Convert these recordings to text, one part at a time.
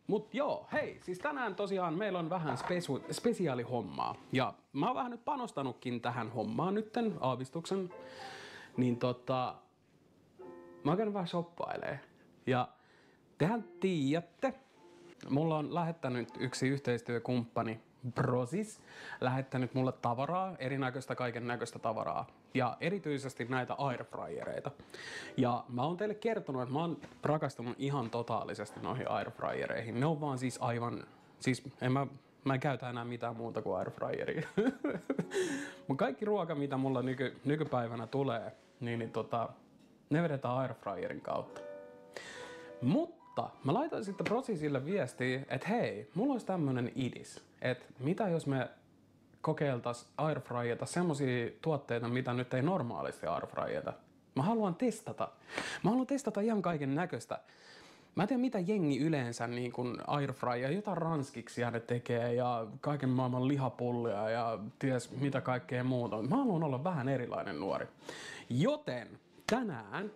Mut joo, hei, siis tänään tosiaan meillä on vähän spesiaalihommaa. Ja mä oon vähän nyt panostanutkin tähän hommaan nytten, aavistuksen. Niin mä oon käynyt vähän shoppailee. Ja tehän tiedätte, mulla on lähettänyt yksi yhteistyökumppani, Brosis, lähettänyt mulle tavaraa, erinäköistä kaiken näköistä tavaraa. Ja erityisesti näitä airfryereita. Ja mä oon teille kertonut, että mä oon rakastunut ihan totaalisesti noihin airfryereihin. Ne on vaan siis aivan, siis mä en käytä enää mitään muuta kuin airfryeria. Mun kaikki ruoka, mitä mulla nykypäivänä tulee, ne vedetään airfryerin kautta. Mutta mä laitoin sitten Brosisille viestiä, että hei, mulla olisi tämmönen idis, että mitä jos me kokeiltais airfryerata semmosia tuotteita, mitä nyt ei normaalisti airfryerata. Mä haluan testata ihan kaiken näköistä. Mä en tiedä mitä jengi yleensä niin kun airfryer, jotain ranskiksia ne tekee ja kaiken maailman lihapullia ja ties mitä kaikkea muuta. Mä haluan olla vähän erilainen nuori. Joten tänään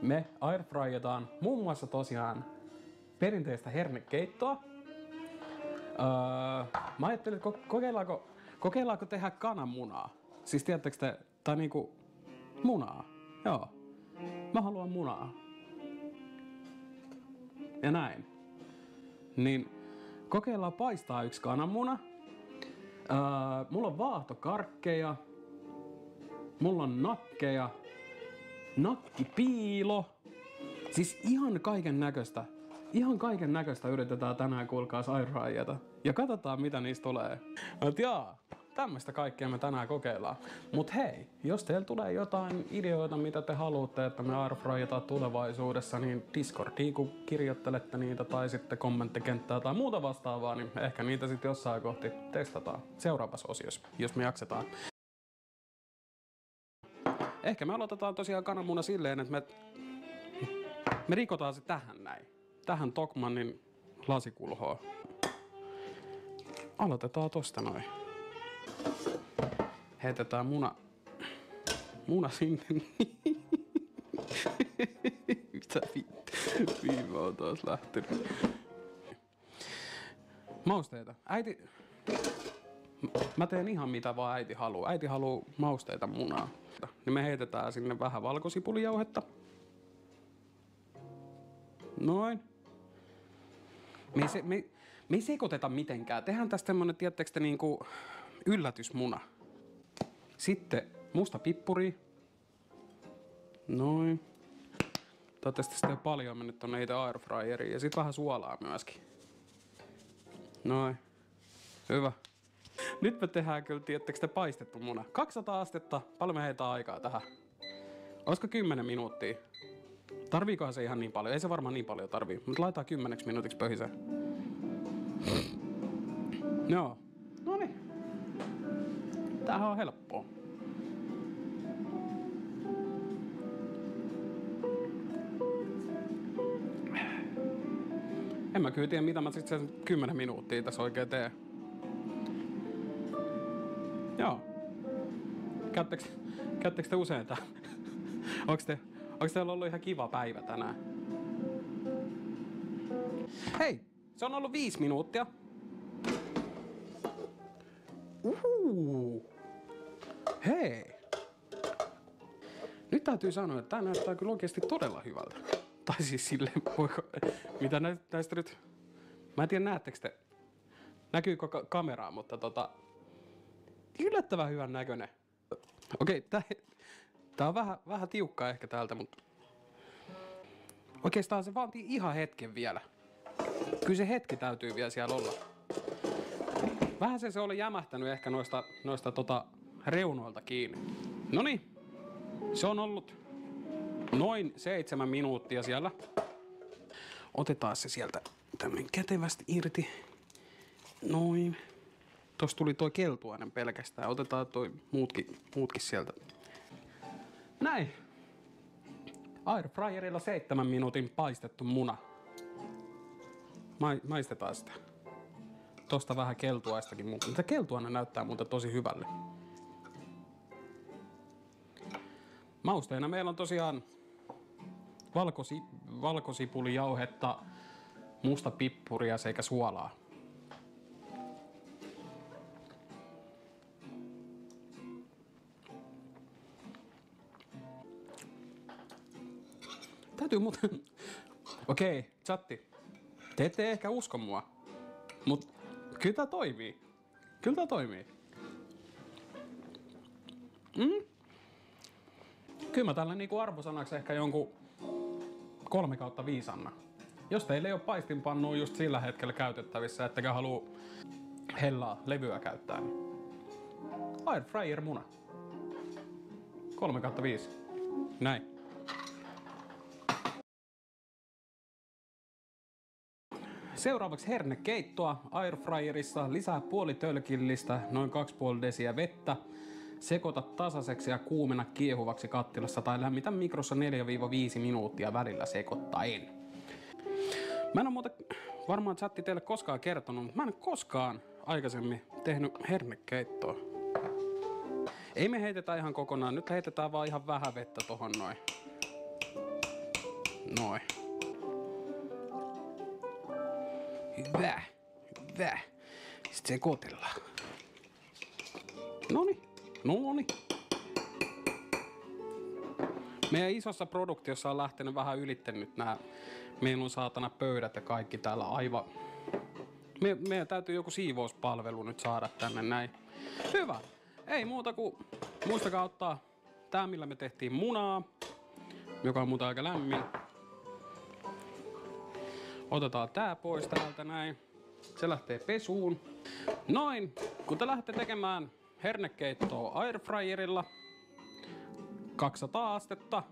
me airfryetaan muun muassa tosiaan perinteistä hernekeittoa. Mä ajattelin, että kokeillaanko tehdä kananmunaa. Siis tiedättekö te, tai niinku munaa. Joo. Mä haluan munaa. Ja näin. Niin kokeillaan paistaa yksi kananmuna. Mulla on vaahtokarkkeja. Mulla on nakkeja. Nakkipiilo. Siis ihan kaiken näköistä. Ihan kaiken näköistä yritetään tänään kuulkaas airfryerata. Ja katsotaan mitä niistä tulee. Tämmöistä kaikkea me tänään kokeillaan. Mut hei, jos teillä tulee jotain ideoita, mitä te haluatte, että me airfryeretaan tulevaisuudessa, niin Discordiin kun kirjoittelette niitä tai sitten kommenttikenttää tai muuta vastaavaa, niin ehkä niitä sitten jossain kohti testataan seuraavassa osiossa, jos me jaksetaan. Ehkä me aloitetaan tosiaan kananmuna silleen, että me rikotaan se tähän näin. Tähän Tokmannin lasikulhoon. Aloitetaan tosta noin. Heitetään muna sinne. Mitä viime on taas lähtenyt. Mausteita. Äiti... Mä teen ihan mitä vaan äiti haluu. Äiti haluu mausteita munaa. Niin me heitetään sinne vähän valkosipulijauhetta. Noin. Me ei sekoiteta mitenkään. Tehdään tästä semmonen, tiedättekö te, niinku yllätysmuna. Sitten musta pippuri. Noin. Toivottavasti sitä ei paljon mennyt tonne itse airfryeriin. Ja sit vähän suolaa myöskin. Noin. Hyvä. Nyt me tehdään kyllä, tiedättekö te, paistettu muna. 200 astetta. Paljon me heitään aikaa tähän. Olisiko 10 minuuttia? Tarviikohan se ihan niin paljon? Ei se varmaan niin paljon tarvii. Mutta laitetaan 10 minuutiksi pöhiseen. Joo. Noniin. Tämähän on helppoa. En mä kyllä tiedä mitä mä sitten sen 10 minuuttia tässä oikein teen. Joo. Käyttekö te usein tää? Onks teillä ollut ihan kiva päivä tänään? Hei! Se on ollut 5 minuuttia. Hei! Nyt täytyy sanoa, että tää näyttää kyllä oikeesti todella hyvältä. Tai siis silleen, mitä näistä nyt... Mä en tiedä näettekö te... Näkyykö kameraa, mutta yllättävän hyvän näköinen. Okei, tää on vähän tiukkaa ehkä täältä, mutta... Oikeastaan se vaatii ihan hetken vielä. Kyllä se hetki täytyy vielä siellä olla. Vähän se oli jämähtänyt ehkä noista reunoilta kiinni. Noniin. Se on ollut noin 7 minuuttia siellä. Otetaan se sieltä tämmönen kätevästi irti. Noin. Tossa tuli toi keltuainen pelkästään. Otetaan toi muutkin sieltä. Näin. Airfryerilla 7 minuutin paistettu muna. Maistetaan sitä. Tosta vähän keltuaistakin muuta. Mutta keltuainen näyttää muuten tosi hyvälle. Mausteina meillä on tosiaan valkosipulijauhetta, musta pippuria sekä suolaa. Täytyy muuten... Okei, chatti. Te ette ehkä usko mua. Mut kyllä tää toimii. Kyllä tää toimii. Kyllä mä tällä niinku arvosanaksi ehkä jonkun 3/5 annan. Jos teillä ei ole paistinpannua just sillä hetkellä käytettävissä, ettekä halua hellaa levyä käyttää, niin air fryer muna. 3/5. Näin. Seuraavaksi hernekeittoa airfryerissa. Lisää puolitölkillistä, noin 2,5 desiä vettä. Sekoita tasaiseksi ja kuumena kiehuvaksi kattilassa tai lämmitä mikrossa 4-5 minuuttia välillä sekoittaen. Mä en oo muuten varmaan chatti teille koskaan kertonut, mutta mä en ole koskaan aikaisemmin tehnyt hernekeittoa. Ei me heitetä ihan kokonaan, nyt heitetään vaan ihan vähän vettä tohon noin. Noin. Hyvä, hyvä. Sitten sekoitellaan. Noni. Meidän isossa produktiossa on lähtenyt vähän ylittänyt nää. Meillä on saatana pöydät ja kaikki täällä aivan. Meidän täytyy joku siivouspalvelu nyt saada tänne näin. Hyvä. Ei muuta kuin muistakaa ottaa tää millä me tehtiin munaa, joka on muuten aika lämmin. Otetaan tää pois täältä näin. Se lähtee pesuun. Noin. Kun te lähdette tekemään hernekeittoa airfryerilla 200 astetta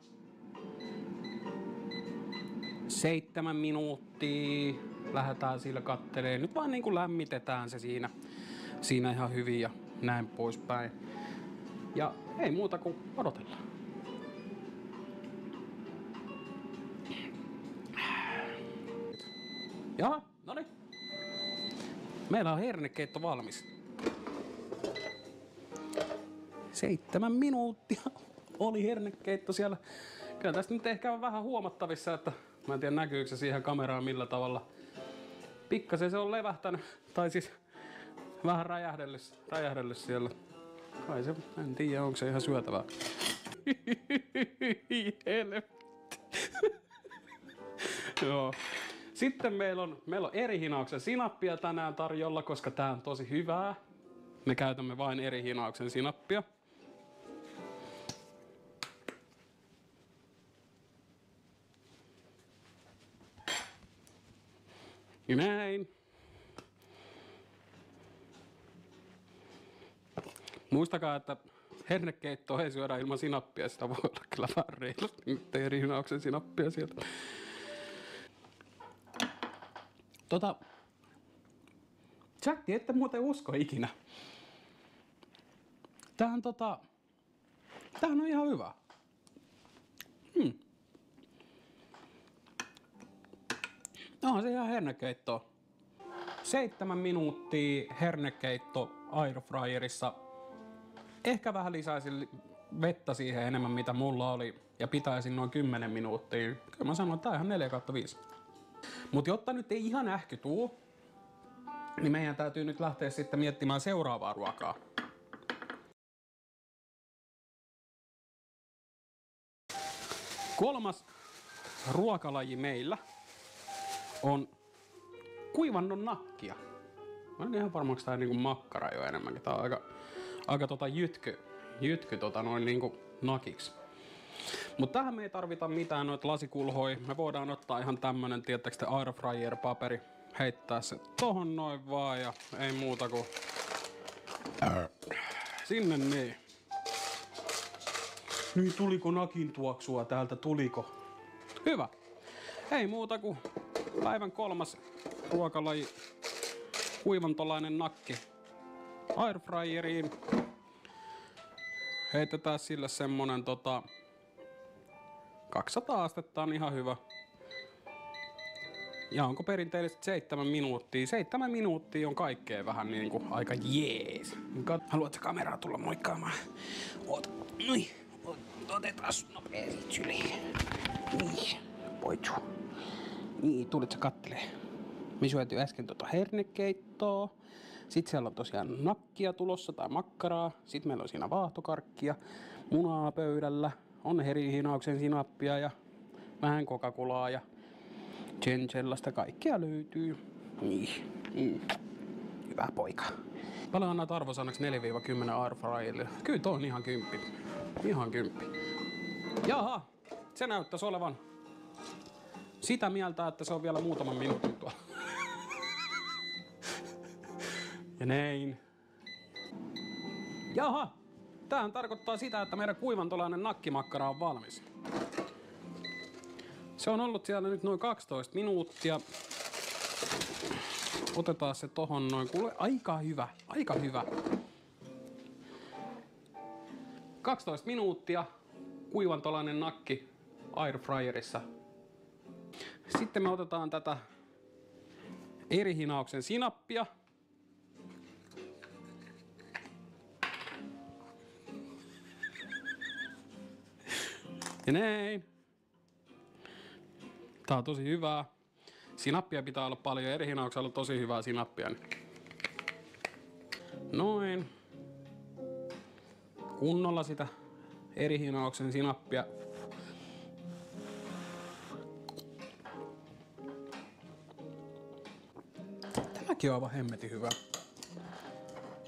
7 minuuttia lähdetään sillä katteleen. Nyt vaan niinku lämmitetään se siinä ihan hyvin ja näin poispäin. Ja ei muuta kuin odotellaan. Jaha, noniin. Meillä on hernekeitto valmis. 7 minuuttia oli hernekeitto siellä. Kyllä tästä nyt ehkä on vähän huomattavissa, että mä en tiedä näkyykö se siihen kameraan millä tavalla. Pikkasen se on levähtänyt, tai siis vähän räjähdellyt siellä. Kai se, en tiedä onko se ihan syötävää. Helvetti. Joo. Sitten meillä on eri hinauksen sinappia tänään tarjolla, koska tää on tosi hyvää. Me käytämme vain eri hinauksen sinappia. Ja näin. Muistakaa, että hernekeittoa ei syödä ilman sinappia. Sitä voi olla kyllä vähän reilusti. Nyt eri hinauksen sinappia sieltä. Chatti, ette muuten usko ikinä. Tämähän on ihan hyvä. Onhan se ihan hernekeitto. 7 minuuttia hernekeitto airfryerissa. Ehkä vähän lisäisin vettä siihen enemmän mitä mulla oli. Ja pitäisin noin 10 minuuttia. Kyllä mä sanon, että tää on ihan 4/5. Mut jotta nyt ei ihan ähky tuu, niin meidän täytyy nyt lähteä sitten miettimään seuraavaa ruokaa. Kolmas ruokalaji meillä on kuivannon nakkia. Mä en ihan varma, onko tää niinku makkara jo enemmänkin. Tää on aika jytky noin niinku nakiksi. Mut tähän me ei tarvita mitään noita lasikulhoja. Me voidaan ottaa ihan tämmönen, tiettäks te, airfryer paperi. Heittää se tohon noin vaan ja ei muuta kuin sinne niin. Niin tuliko nakin tuoksua täältä, tuliko? Hyvä. Ei muuta kuin päivän 3. ruokalaji. Kuivantolainen nakki airfryeriin. Heitetään sille semmonen 200 astetta on ihan hyvä. Ja onko perinteisesti 7 minuuttia? 7 minuuttia on kaikkea vähän niinku aika jees. Haluatko kameraa tulla moikkaamaan? Oota. Noin. Otetaan nopeasti syliin. Niin. Poitsu. Niin, tulit sä kattelee. Me syöty äsken hernekeittoa. Sitten siellä on tosiaan nakkia tulossa tai makkaraa. Sitten meillä on siinä vaahtokarkkia, munaa pöydällä. On herihinauksen sinappia ja vähän Coca-Colaa ja Chenchellasta. Kaikkea löytyy. Niin. Hyvä poika. Paljon annat arvosanaksi 4-10 airfryerille? Kyllä toi on ihan 10. Ihan 10. Jaha, se näyttäisi olevan sitä mieltä, että se on vielä muutaman minuutin tuolla. Ja näin. Jaha, tämähän tarkoittaa sitä, että meidän kuivantolainen nakkimakkara on valmis. Se on ollut siellä nyt noin 12 minuuttia. Otetaan se tohon noin. Kuule, aika hyvä, aika hyvä. 12 minuuttia. Kuivantolainen nakki airfryerissa. Sitten me otetaan tätä erihinauksen sinappia. Ja näin. Tää on tosi hyvää. Sinappia pitää olla paljon, erihinauksella on tosi hyvää sinappia. Noin. Kunnolla sitä erihinauksen sinappia. Tämäkin on aivan hemmetin hyvä.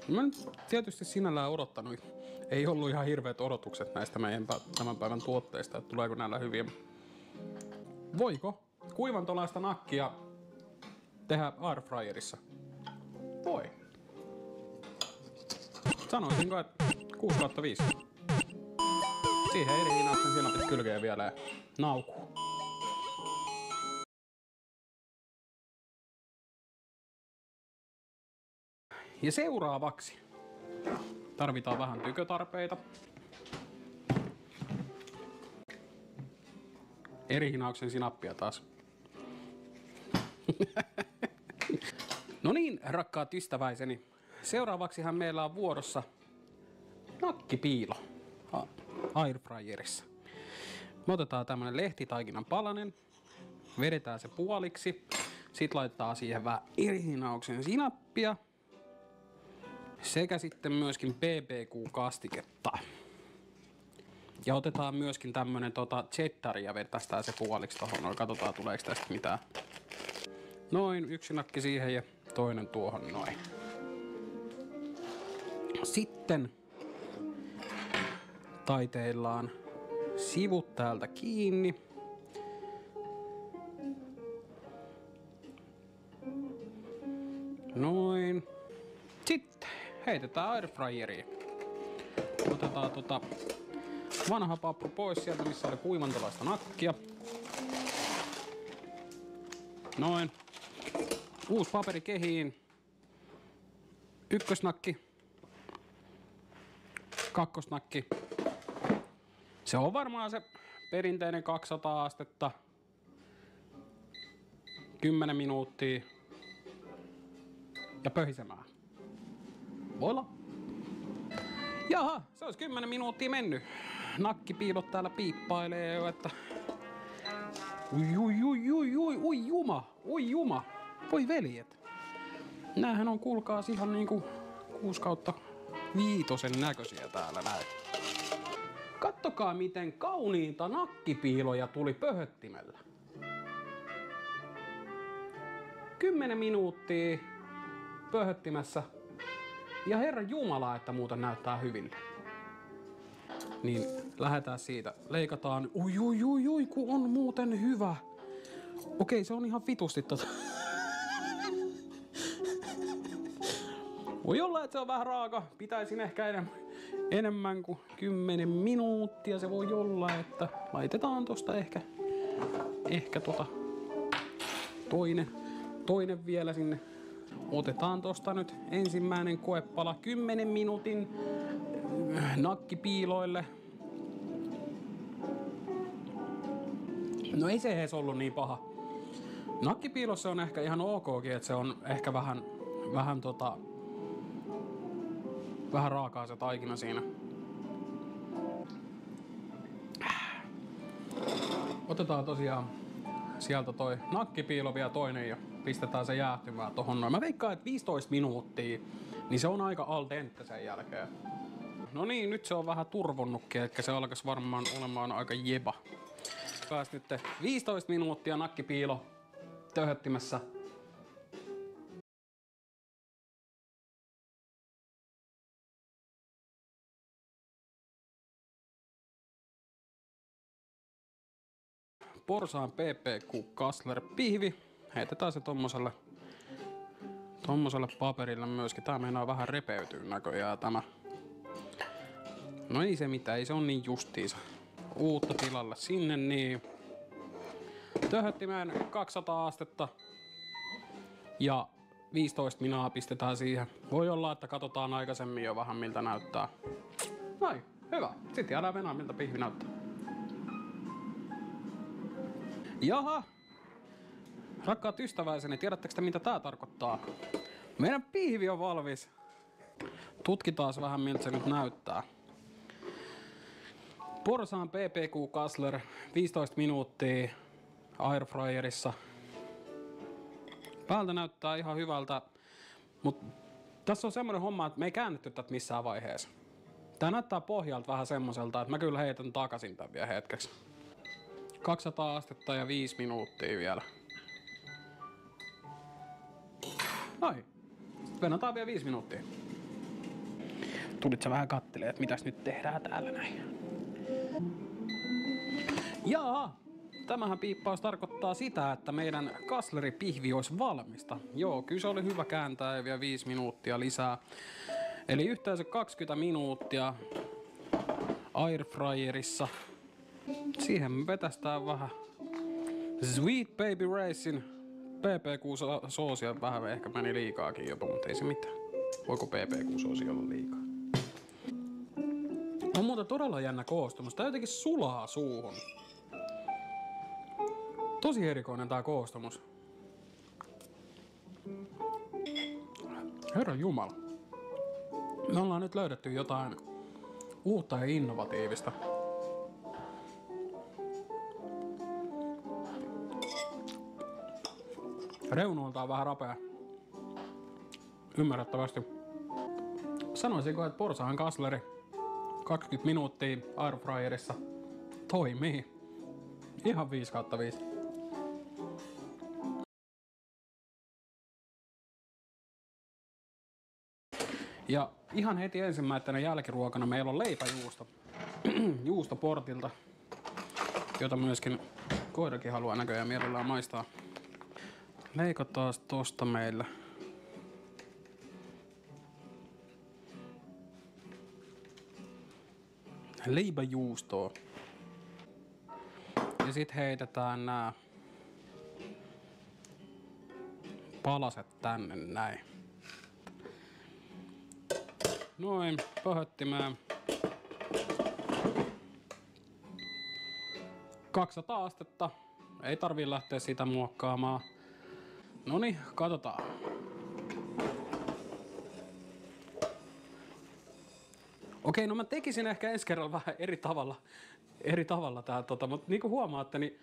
Mä nyt tietysti sinällään odottanut. Ei ollut ihan hirveät odotukset näistä meidän tämän päivän tuotteista, että tuleeko näillä hyviä. Voiko kuivantolaista nakkia tehdä airfryerissa? Voi. Sanoisinko, että 6/5. Siihen erihinauksen sinapit kylkeen vielä ja naukuu. Ja seuraavaksi tarvitaan vähän tykötarpeita. Erihinauksen sinappia taas. No niin, rakkaat ystäväiseni. Seuraavaksihan meillä on vuorossa nakkipiilo airfryerissa. Me otetaan tämmönen lehtitaikinan palanen, vedetään se puoliksi, sit laitetaan siihen vähän erihinauksen sinappia sekä sitten myöskin BBQ-kastiketta. Ja otetaan myöskin tämmönen cheddaria ja vetästään se puoliksi tohon noin. Katsotaan tuleeko tästä mitään. Noin, yksi nakki siihen ja toinen tuohon noin. Sitten taiteillaan sivut täältä kiinni. Noin. Sitten heitetään airfryeriin. Otetaan vanha papru pois sieltä, missä oli kuivantolaista nakkia. Noin. Uusi paperi kehiin. Ykkösnakki. Kakkosnakki. Se on varmaan se perinteinen 200 astetta. 10 minuuttia. Ja pöhisemään. Voi olla. Jaha, se olisi 10 minuuttia mennyt. Nakkipiilot täällä piippailee jo, että... Ui juma. Voi veljet. Näähän on kuulkaas ihan niinku 6/5 näköisiä täällä näin. Kattokaa miten kauniita nakkipiiloja tuli pöhöttimellä. 10 minuuttia pöhöttimessä. Ja herra jumala, että muuten näyttää hyville. Niin lähdetään siitä. Leikataan. Ui, kun on muuten hyvä. Okei, se on ihan vitusti Voi olla, että se on vähän raaka. Pitäisin ehkä enemmän kuin 10 minuuttia. Se voi olla, että laitetaan tosta ehkä toinen vielä sinne. Otetaan tosta nyt ensimmäinen koepala 10 minuutin nakkipiiloille. No ei se edes ollut niin paha. Nakkipiilossa on ehkä ihan okkin, että se on ehkä vähän raakaa se taikina siinä. Otetaan tosiaan sieltä toi nakkipiilo vielä toinen ja pistetään se jäähtymään tohon noin. Mä veikkaan, että 15 minuuttia, niin se on aika al dente sen jälkeen. No niin, nyt se on vähän turvonnutkin, eli se alkaisi varmaan olemaan aika jeba. Pääs nyt 15 minuuttia nakkipiilo töhöttimessä. Porsaan PPQ Kassler pihvi. Heitetään se tommoselle paperille myöskin. Tää meinaa vähän repeytyä näköjään tämä. No ei se mitään, ei se on niin justiinsa. Uutta tilalle sinne niin. Töhöttimeen 200 astetta. Ja 15 minaa pistetään siihen. Voi olla, että katsotaan aikaisemmin jo vähän miltä näyttää. Noin, hyvä. Sitten jäädään venää miltä pihvi näyttää. Jaha! Rakkaat ystäväiseni, tiedättekö te mitä tää tarkoittaa? Meidän pihvi on valmis. Tutkitaan vähän miltä se nyt näyttää. Porsaan PPQ Kassler 15 minuuttia airfryerissa. Päältä näyttää ihan hyvältä, mutta tässä on semmoinen homma, että me ei käännetty tätä missään vaiheessa. Tää näyttää pohjalta vähän semmoiselta, että mä kyllä heitän takaisin tän vielä hetkeksi. 200 astetta ja 5 minuuttia vielä. Noin. Vennataan vielä 5 minuuttia. Tulit sä vähän kattelee, että mitäs nyt tehdään täällä näin. Jaa, tämähän piippaus tarkoittaa sitä, että meidän kasleripihvi olisi valmista. Joo, kyllä se oli hyvä kääntää ja vielä 5 minuuttia lisää. Eli yhteensä 20 minuuttia airfryerissa. Siihen me vetästään vähän Sweet Baby Racing PPQ-soosia. Vähän ehkä meni liikaakin jopa, mutta ei se mitään. Voiko PPQ-soosia olla liikaa? On muuten todella jännä koostumus. Tää jotenkin sulaa suuhun. Tosi erikoinen tää koostumus. Herran jumala. Me ollaan nyt löydetty jotain uutta ja innovatiivista. Reunuilta on vähän rapea. Ymmärrettävästi. Sanoisinko, että Porsaan Kassleri 20 minuuttia airfryerissa toimii. Ihan 5/5. Ja ihan heti ensimmäisenä jälkiruokana meillä on leipäjuusto. Juusto Portilta, jota myöskin koirakin haluaa näköjään mielellään maistaa. Leikataan tosta meillä. Leipäjuustoa. Ja sit heitetään nää palaset tänne näin. Noin, pöhöttimään. 200 astetta. Ei tarvii lähteä sitä muokkaamaan. Noniin, katsotaan. Okei, no mä tekisin ehkä ensi kerralla vähän eri tavalla tää, mutta niinku huomaatte, niin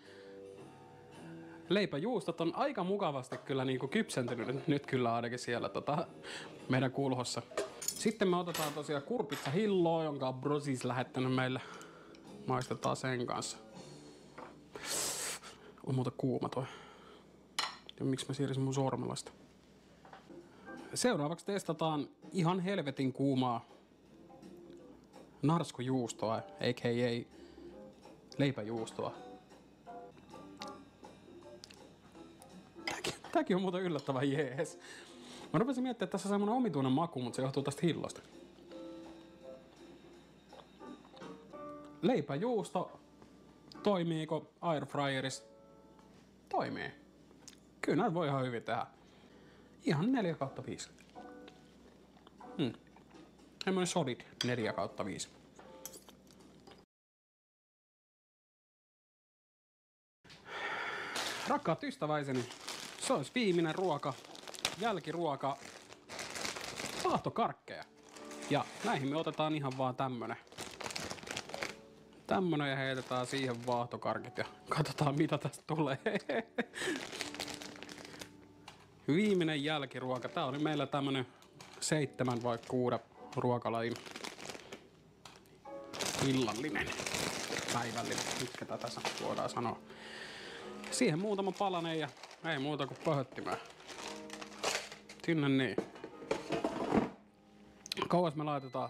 leipäjuustot on aika mukavasti kyllä niinku kypsentynyt nyt kyllä ainakin siellä meidän kulhossa. Sitten me otetaan tosiaan kurpitsa hilloa, jonka on Brosis lähettänyt meille. Maistetaan sen kanssa. On muuten kuuma toi. Ja miksi mä siirsin mun sormelasta? Seuraavaksi testataan ihan helvetin kuumaa narskujuustoa, a.k.a. leipäjuustoa. Tääkin on muuten yllättävän jees. Mä rupesin miettimään, että tässä on semmonen omituinen maku, mutta se johtuu tästä hillosta. Leipäjuusto. Toimiiko airfryerissa? Toimii. Kyllä näitä voi ihan hyvin tehdä. Ihan 4/5. Semmoinen solid 4/5. Rakkaat ystäväiseni, se olisi viimeinen ruoka, jälkiruoka, vaahtokarkkeja. Ja näihin me otetaan ihan vaan tämmönen. Tämmönen ja heitetään siihen vaahtokarkit ja katsotaan mitä tästä tulee. viimeinen jälkiruoka. Tää oli meillä tämmönen 7 vai 6 ruokalajin illallinen, päivällinen, mitkä tätä voidaan sanoa. Siihen muutama palanen ja ei muuta kuin pöhöttimään. Sinne niin. Kauas me laitetaan.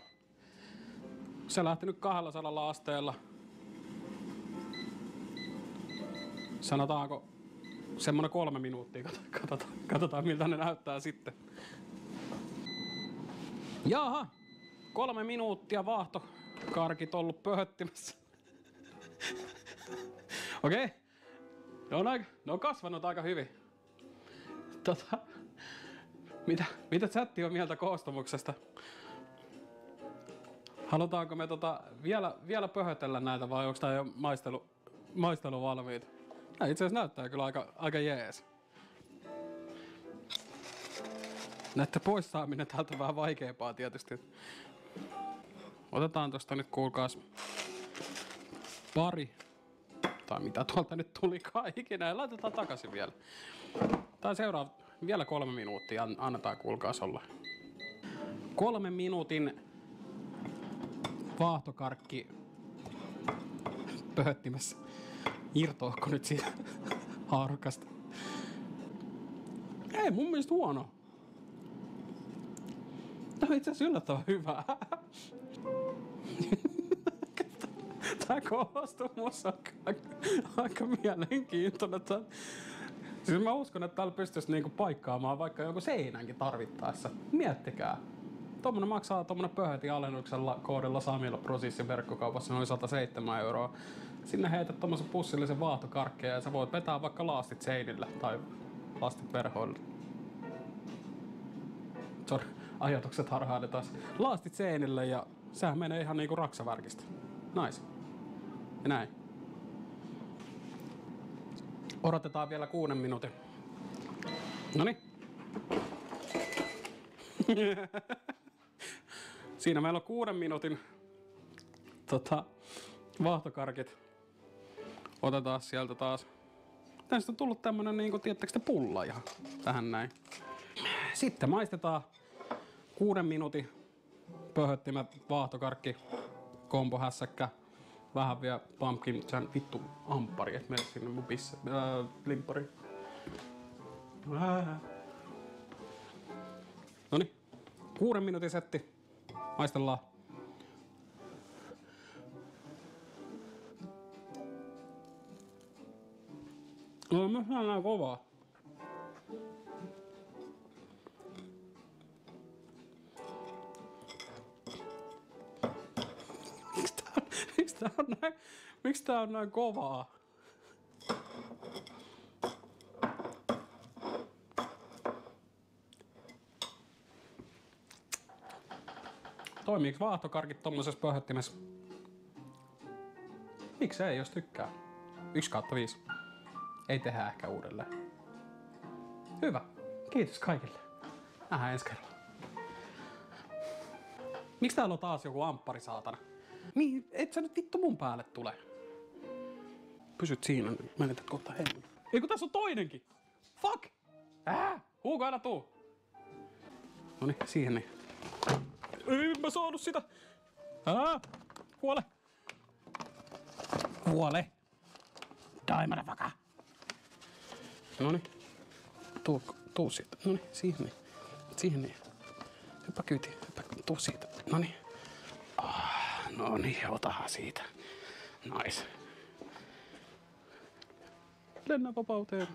Se lähti nyt 200 asteella. Sanotaanko semmonen 3 minuuttia. Katsotaan miltä ne näyttää sitten. Jaha, 3 minuuttia vaahtokarkit ollut pöhöttimässä. Okei. Ne on kasvanut aika hyvin. Mitä chatti on mieltä koostumuksesta? Halutaanko me vielä pöhötellä näitä vai onko tää jo maistelu valmiit? Itse asiassa näyttää kyllä aika jees. Näette pois saaminen täältä on vähän vaikeampaa tietysti. Otetaan tosta nyt kuulkaas pari. Tai mitä tuolta nyt tulikaan ikinä ja laitetaan takaisin vielä. Tää seuraa vielä 3 minuuttia. Annetaan kuulkaas olla. 3 minuutin vaahtokarkki pöhöttimessä. Irtoako nyt siitä haarukasta? Ei mun mielestä huono. Tää on itse asiassa yllättävän hyvää. Tää koostumus on aika mielenkiintoinen. Siis mä uskon, että täällä pystyisi niinku paikkaamaan vaikka joku seinänkin tarvittaessa. Miettikää. Tommonen maksaa tommonen pöhötin alennuksella koodilla Samilla Prosissin verkkokaupassa noin 107 €. Sinne heität tommosen pussillisen vaahtokarkkeja ja sä voit vetää vaikka laastit seinille tai laastit verhoille. Sorry, ajatukset harhaili taas. Laastit seinille ja sehän menee ihan niinku raksavärkistä. Nice. Ja näin. Odotetaan vielä 6 minuutin. Noniin. Siinä meillä on 6 minuutin vaahtokarkit. Otetaan sieltä taas. Tästä on tullut tämmönen niinku, tiedättekö te, pulla ihan tähän näin. Sitten maistetaan 6 minuutin pöhöttimet, vaahtokarkki, kombohässäkkä. Vähän vielä pumpkin chan vittu amppari, et mene sinne mun limppari. Noniin. 6 minuutin setti. Maistellaan. No mä saan nää kovaa. Miksi tää on näin kovaa? Toimiiks vaahtokarkit tommosessa pöhöttimessä? Miksei, jos tykkää? 1/5. Ei tehdä ehkä uudelleen. Hyvä. Kiitos kaikille. Nähdään ensi kerralla. Miks täällä on taas joku amppari, saatana? Niin, et sä nyt vittu mun päälle tule. Pysyt siinä, menetät kohta hengen. Ei kun tässä on toinenkin! Fuck! Huuko, älä tuu! Noniin, siihen niin. Ei mä saanut sitä! Kuole! Kuole! Die, motherfucker! Noniin. Tuu siitä. Noniin, siihen niin. Siihen niin. Hyppä kyytiin. Tuu siitä. Noniin. No niin, otahan siitä. Nice. Lennä vapauteen.